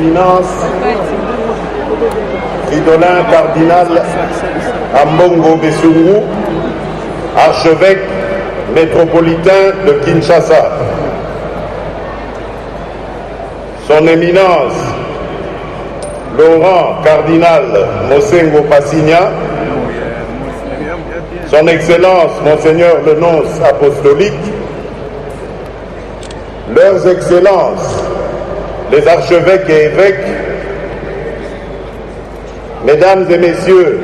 Éminence, Fridolin cardinal Ambongo Besungu, archevêque métropolitain de Kinshasa, Son Éminence Laurent cardinal Mosengo Passigna, Son Excellence Monseigneur le Nonce apostolique, Leurs Excellences les archevêques et évêques, Mesdames et Messieurs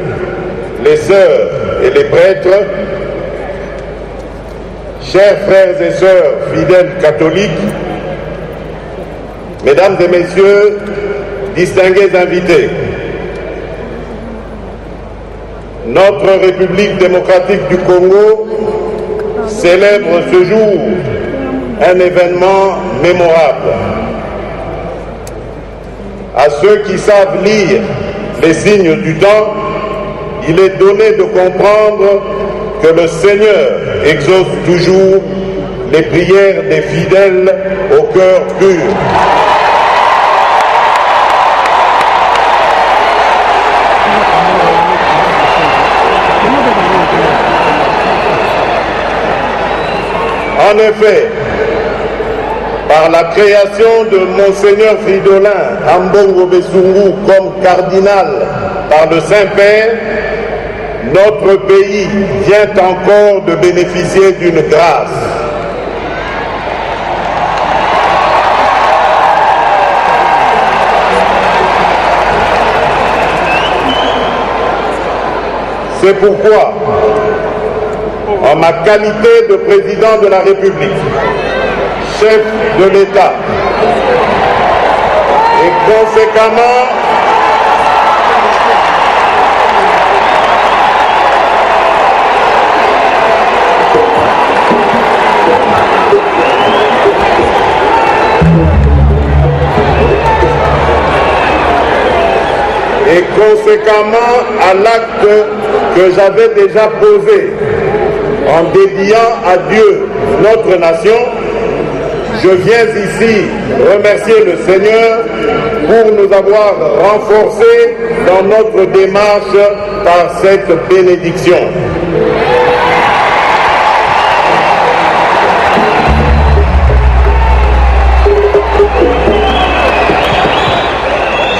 les sœurs et les prêtres, chers frères et sœurs fidèles catholiques, Mesdames et Messieurs, distingués invités, notre République démocratique du Congo célèbre ce jour un événement mémorable. À ceux qui savent lire les signes du temps, il est donné de comprendre que le Seigneur exauce toujours les prières des fidèles au cœur pur. En effet, par la création de Monseigneur Fridolin Ambongo Besungu comme cardinal par le Saint-Père, notre pays vient encore de bénéficier d'une grâce. C'est pourquoi, en ma qualité de président de la République, chef de l'État, et conséquemment à l'acte que j'avais déjà posé en dédiant à Dieu notre nation, je viens ici remercier le Seigneur pour nous avoir renforcés dans notre démarche par cette bénédiction.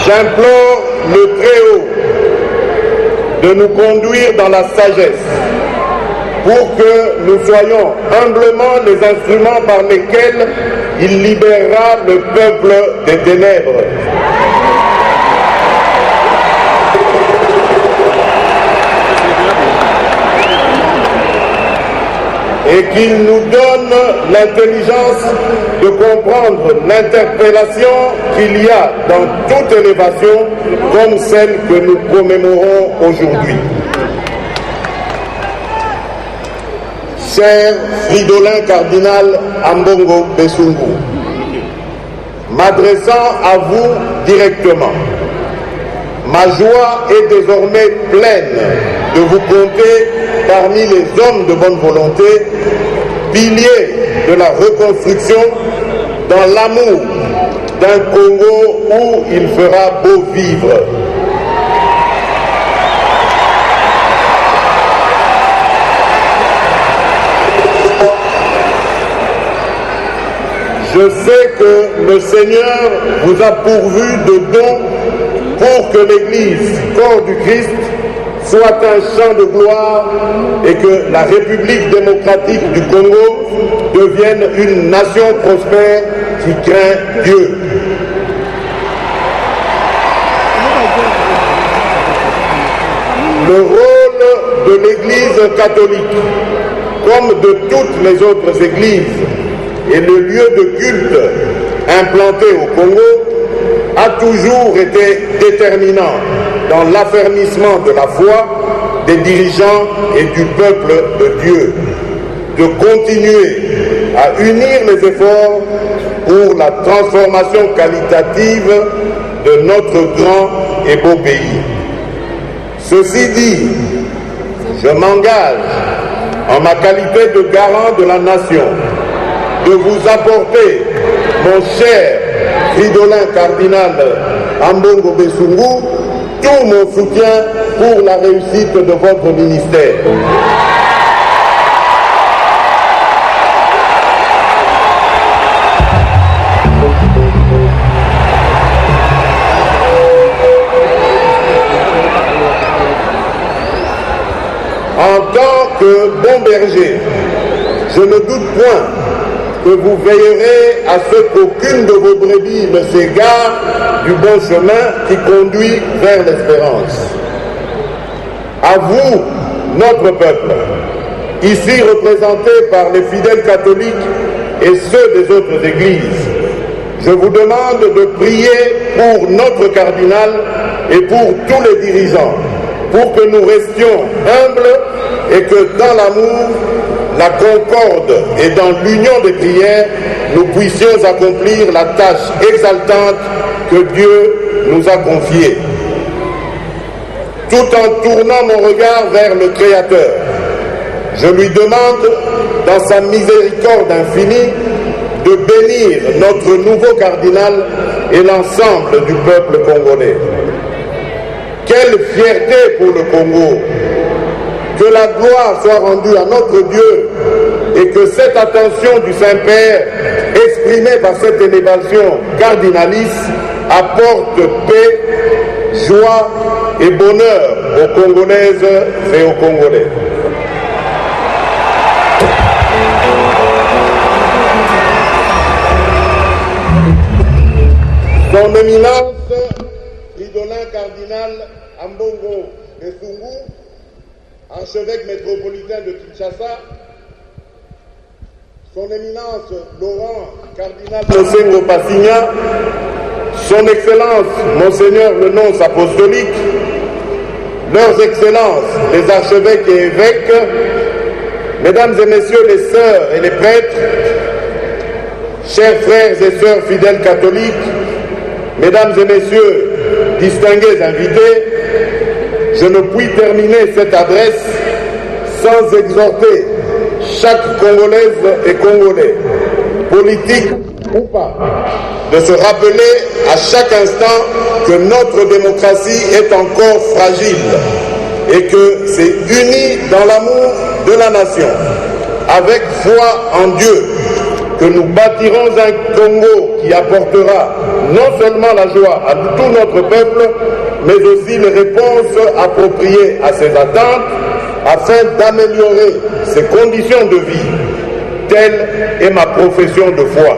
J'implore le Très-Haut de nous conduire dans la sagesse pour que nous soyons humblement les instruments par lesquels il libérera le peuple des ténèbres. Et qu'il nous donne l'intelligence de comprendre l'interpellation qu'il y a dans toute élévation comme celle que nous commémorons aujourd'hui. Cher Fridolin cardinal Ambongo Besungu, m'adressant à vous directement, ma joie est désormais pleine de vous compter parmi les hommes de bonne volonté, piliers de la reconstruction dans l'amour d'un Congo où il fera beau vivre. Je sais que le Seigneur vous a pourvu de dons pour que l'Église, corps du Christ, soit un champ de gloire et que la République démocratique du Congo devienne une nation prospère qui craint Dieu. Le rôle de l'Église catholique, comme de toutes les autres églises, et le lieu de culte implanté au Congo, a toujours été déterminant dans l'affermissement de la foi des dirigeants et du peuple de Dieu, de continuer à unir les efforts pour la transformation qualitative de notre grand et beau pays. Ceci dit, je m'engage, en ma qualité de garant de la nation, de vous apporter, mon cher Fridolin cardinal Ambongo Besungu tout mon soutien pour la réussite de votre ministère. En tant que bon berger, je ne doute point que vous veillerez à ce qu'aucune de vos brebis ne s'égare du bon chemin qui conduit vers l'espérance. À vous, notre peuple, ici représenté par les fidèles catholiques et ceux des autres églises, je vous demande de prier pour notre cardinal et pour tous les dirigeants, pour que nous restions humbles et que dans l'amour, la concorde et dans l'union des prières, nous puissions accomplir la tâche exaltante que Dieu nous a confiée. Tout en tournant mon regard vers le Créateur, je lui demande, dans sa miséricorde infinie, de bénir notre nouveau cardinal et l'ensemble du peuple congolais. Quelle fierté pour le Congo! Que la gloire soit rendue à notre Dieu et que cette attention du Saint-Père, exprimée par cette élévation cardinaliste, apporte paix, joie et bonheur aux Congolaises et aux Congolais. Son Éminence, Fridolin cardinal Ambongo Besungu, archevêque métropolitain de Kinshasa, son Éminence Laurent cardinal Mosengo Passigna, son Excellence Monseigneur le nonce apostolique, leurs Excellences les archevêques et évêques, Mesdames et Messieurs les sœurs et les prêtres, chers frères et sœurs fidèles catholiques, Mesdames et Messieurs distingués invités, je ne puis terminer cette adresse sans exhorter chaque Congolaise et Congolais, politique ou pas, de se rappeler à chaque instant que notre démocratie est encore fragile et que c'est uni dans l'amour de la nation, avec foi en Dieu, que nous bâtirons un Congo qui apportera non seulement la joie à tout notre peuple, mais aussi les réponses appropriées à ses attentes, afin d'améliorer ses conditions de vie. Telle est ma profession de foi.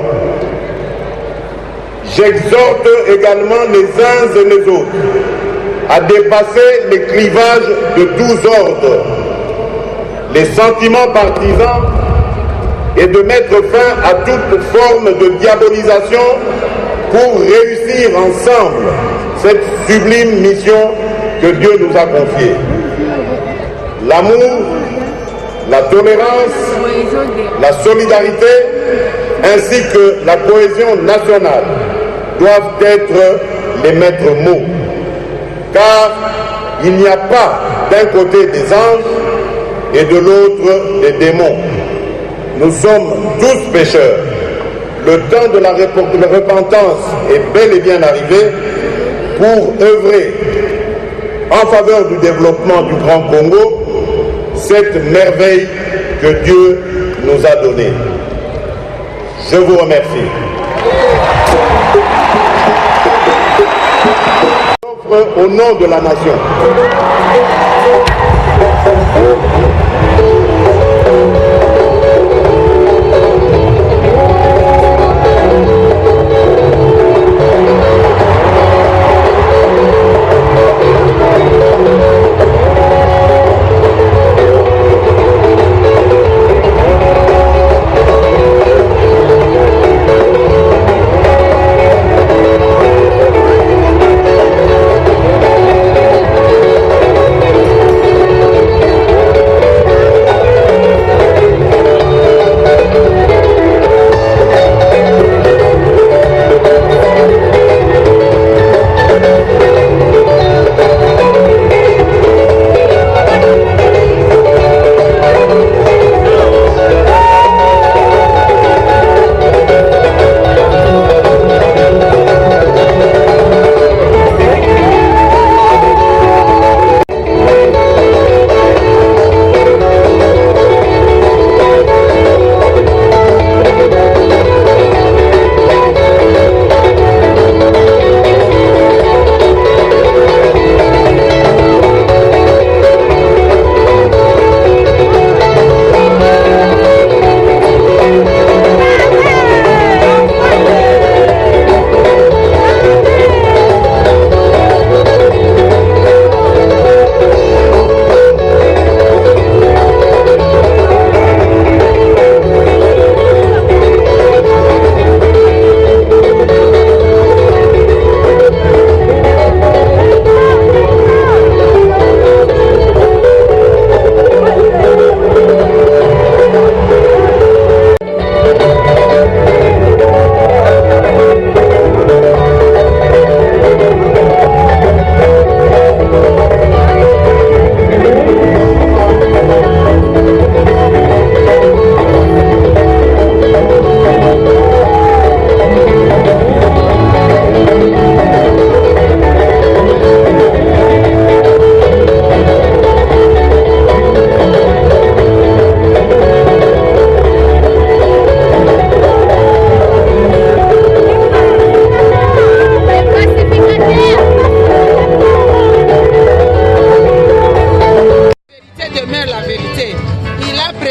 J'exhorte également les uns et les autres à dépasser les clivages de tous ordres, les sentiments partisans, et de mettre fin à toute forme de diabolisation pour réussir ensemble cette sublime mission que Dieu nous a confiée. L'amour, la tolérance, la solidarité, ainsi que la cohésion nationale doivent être les maîtres mots. Car il n'y a pas d'un côté des anges et de l'autre des démons. Nous sommes tous pécheurs. Le temps de la repentance est bel et bien arrivé pour œuvrer en faveur du développement du Grand Congo, cette merveille que Dieu nous a donnée. Je vous remercie. J'offre au nom de la nation.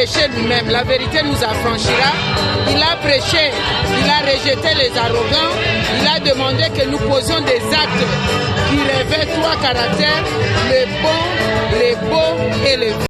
prêché lui-même. La vérité nous affranchira. Il a prêché, il a rejeté les arrogants. Il a demandé que nous posions des actes qui révèlent trois caractères, le bon, les beaux et les